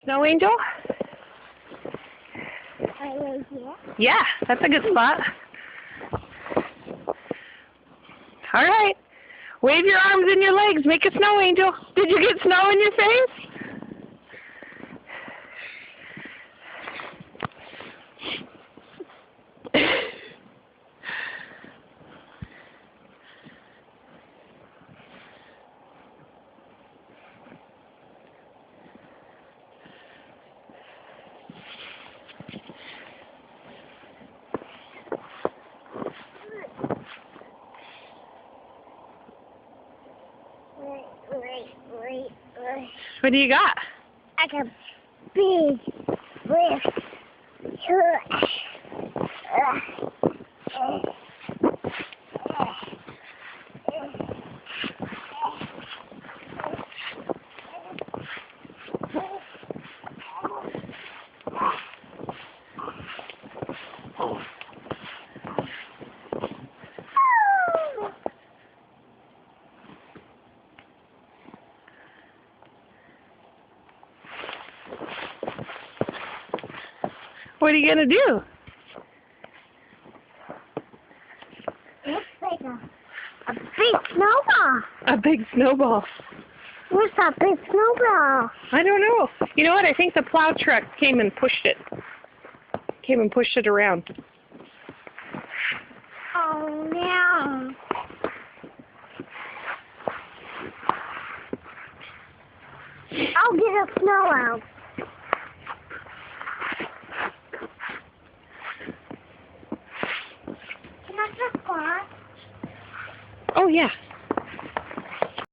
Snow Angel? Right here? Yeah, that's a good spot. All right. Wave your arms and your legs. Make a snow angel. Did you get snow in your face? Wait. What do you got? I got big lift. What are you going to do? Looks like a big snowball. A big snowball. What's that big snowball? I don't know. You know what? I think the plow truck came and pushed it. Came and pushed it around. Oh, no. I'll get a snow out.